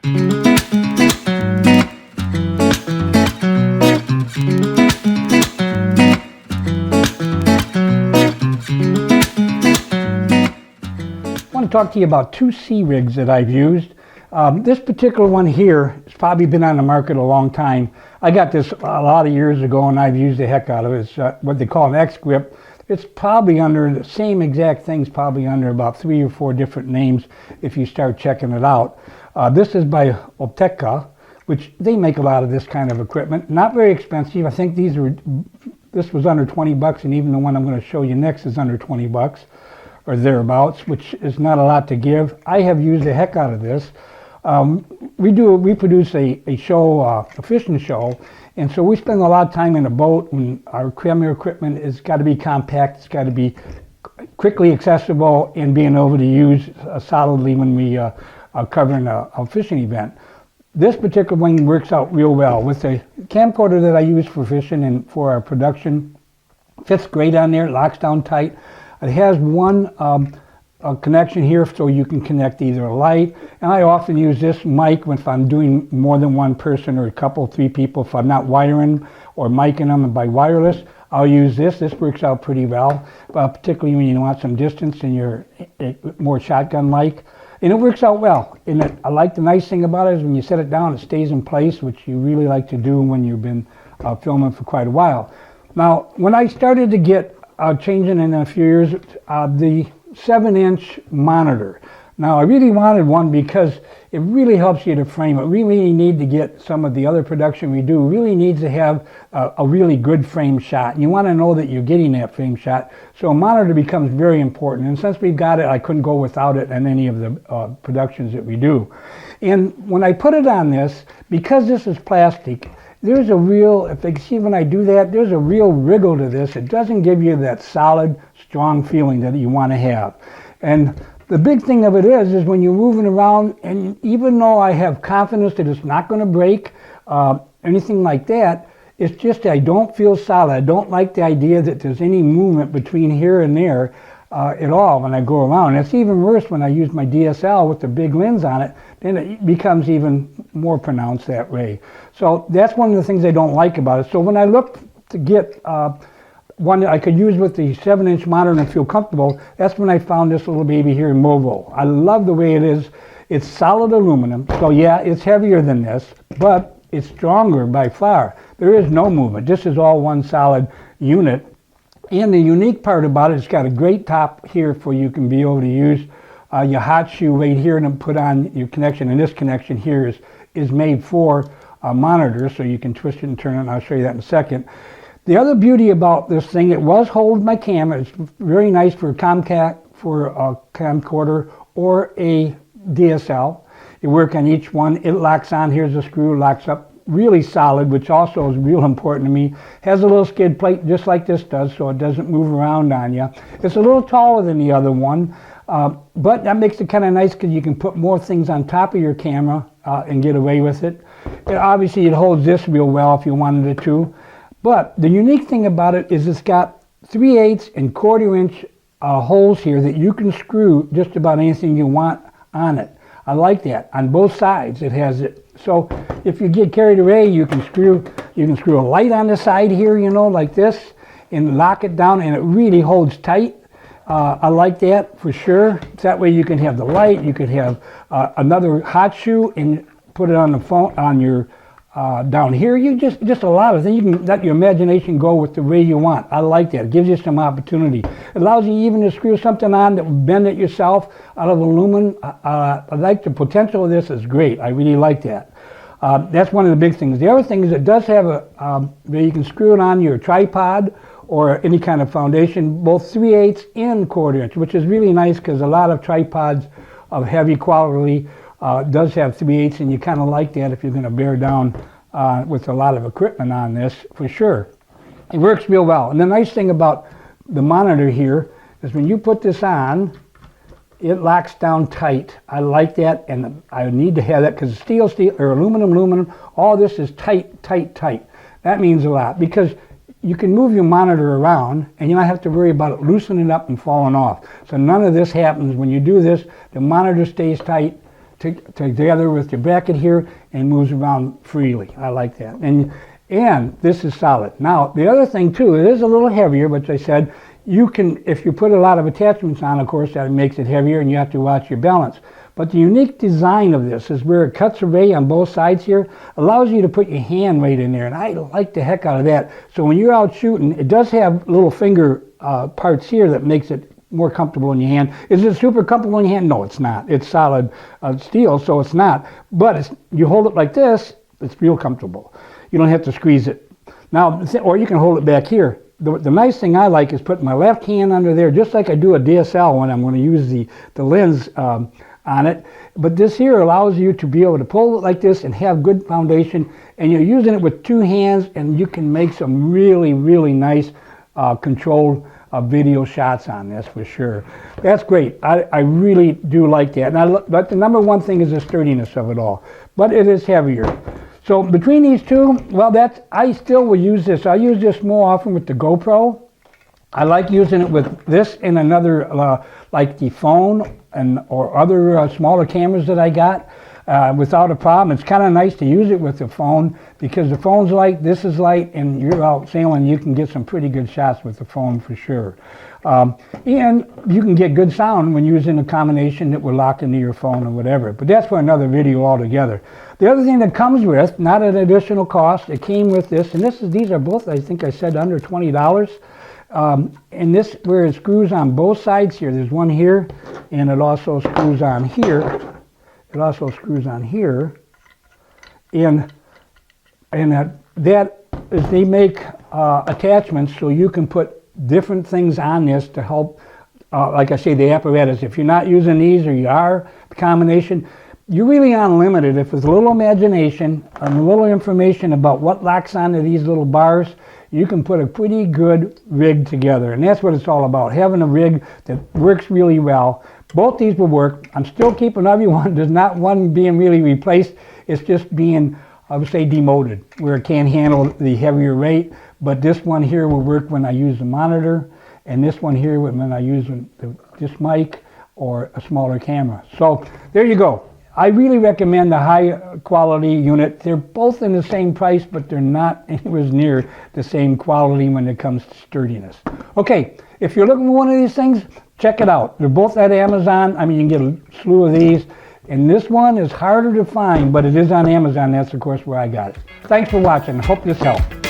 I want to talk to you about two C rigs that I've used. This particular one here has probably been on the market a long time. I got this a lot of years ago and I've used the heck out of it. It's what they call an X grip. It's probably under the same exact things, probably under about 3 or 4 different names if you start checking it out. This is by Opteka, which they make a lot of this kind of equipment. Not very expensive. I think this was under 20 bucks, and even the one I'm going to show you next is under 20 bucks or thereabouts, which is not a lot to give. I have used the heck out of this. We produce a show, a fishing show, and so we spend a lot of time in a boat, and our camera equipment has got to be compact, it's got to be quickly accessible and being able to use solidly when we are covering a fishing event. This particular one works out real well with the camcorder that I use for fishing and for our production. Fits great on there, it locks down tight. It has one a connection here so you can connect either a light, and I often use this mic if I'm doing more than one person or a couple, 3 people. If I'm not wiring or micing them by wireless, I'll use this. This works out pretty well, particularly when you want some distance and you're more shotgun-like, and it works out well. And I like the nice thing about it is when you set it down, it stays in place, which you really like to do when you've been filming for quite a while. Now, when I started to get changing in a few years, the 7-inch monitor. Now, I really wanted one because it really helps you to frame it. We really need to get some of the other production we do, really needs to have a really good frame shot. And you want to know that you're getting that frame shot. So a monitor becomes very important. And since we've got it, I couldn't go without it in any of the productions that we do. And when I put it on this, because this is plastic, there's a real, if they see when I do that, there's a real wriggle to this. It doesn't give you that solid, strong feeling that you want to have. And the big thing of it is when you're moving around, and even though I have confidence that it's not going to break, anything like that, it's just I don't feel solid. I don't like the idea that there's any movement between here and there at all when I go around. And it's even worse when I use my DSL with the big lens on it, then it becomes even more pronounced that way. So that's one of the things I don't like about it. So when I looked to get one that I could use with the 7-inch monitor and feel comfortable, that's when I found this little baby here in Movo. I love the way it is. It's solid aluminum, so yeah, it's heavier than this, but it's stronger by far. There is no movement. This is all one solid unit. And the unique part about it, it's got a great top here for you can be able to use your hot shoe right here and then put on your connection. And this connection here is made for a monitor, so you can twist it and turn it, and I'll show you that in a second. The other beauty about this thing, it was hold my camera. It's very nice for a camcorder or a DSL. You work on each one. It locks on. Here's a screw, locks up really solid, which also is real important to me. Has a little skid plate just like this does, so it doesn't move around on you. It's a little taller than the other one, but that makes it kind of nice because you can put more things on top of your camera and get away with it. Obviously, it holds this real well if you wanted it to. But the unique thing about it is it's got 3/8 and 1/4 inch holes here that you can screw just about anything you want on it. I like that. On both sides it has it. So if you get carried away, you can screw a light on the side here, you know, like this, and lock it down, and it really holds tight. I like that for sure. That way you can have the light, you could have another hot shoe and put it on the phone, on your down here. You just a lot of things. You can let your imagination go with the way you want. I like that. It gives you some opportunity. It allows you even to screw something on that will bend it yourself out of aluminum. I like the potential of this. Is great. I really like that. That's one of the big things. The other thing is it does have a where you can screw it on your tripod or any kind of foundation, both 3/8 and 1/4 inch, which is really nice because a lot of tripods of heavy quality does have 3/8, and you kind of like that if you're going to bear down with a lot of equipment on this, for sure. It works real well. And the nice thing about the monitor here is when you put this on, it locks down tight. I like that, and I need to have that because steel, or aluminum, all this is tight. That means a lot because you can move your monitor around and you don't have to worry about it loosening up and falling off. So none of this happens when you do this. The monitor stays tight together with your bracket here and moves around freely. I like that. And this is solid. Now, the other thing too, it is a little heavier, but I said, you can, if you put a lot of attachments on, of course, that makes it heavier and you have to watch your balance. But the unique design of this is where it cuts away on both sides here, allows you to put your hand right in there, and I like the heck out of that. So when you're out shooting, it does have little finger parts here that makes it more comfortable in your hand. Is it super comfortable in your hand? No, it's not. It's solid steel, so it's not. But you hold it like this, it's real comfortable. You don't have to squeeze it. Now, or you can hold it back here. The nice thing I like is putting my left hand under there, just like I do a DSL when I'm going to use the lens on it. But this here allows you to be able to pull it like this and have good foundation. And you're using it with two hands, and you can make some really, really nice controlled video shots on this for sure. That's great. I really do like that. But the number one thing is the sturdiness of it all. But it is heavier. So between these two, well, I still will use this. I use this more often with the GoPro. I like using it with this and another, like the phone or other smaller cameras that I got without a problem. It's kind of nice to use it with the phone because the phone's light, this is light, and you're out sailing, you can get some pretty good shots with the phone for sure. And you can get good sound when using a combination that will lock into your phone or whatever. But that's for another video altogether. The other thing that comes with, not an additional cost, it came with this, and these are both, I think I said, under $20. And this, where it screws on both sides here, there's one here, and it also screws on here. It also screws on here, and that is, they make attachments so you can put different things on this to help, like I say, the apparatus. If you're not using these, or you are, the combination, you're really unlimited. If there's a little imagination and a little information about what locks onto these little bars, you can put a pretty good rig together. And that's what it's all about, having a rig that works really well. Both these will work. I'm still keeping everyone. There's not one being really replaced. It's just being, I would say, demoted, where it can't handle the heavier weight. But this one here will work when I use the monitor, and this one here when I use this mic or a smaller camera. So there you go. I really recommend the high quality unit. They're both in the same price, but they're not anywhere near the same quality when it comes to sturdiness. Okay, if you're looking for one of these things, check it out. They're both at Amazon. I mean, you can get a slew of these. And this one is harder to find, but it is on Amazon. That's, of course, where I got it. Thanks for watching. I hope this helped.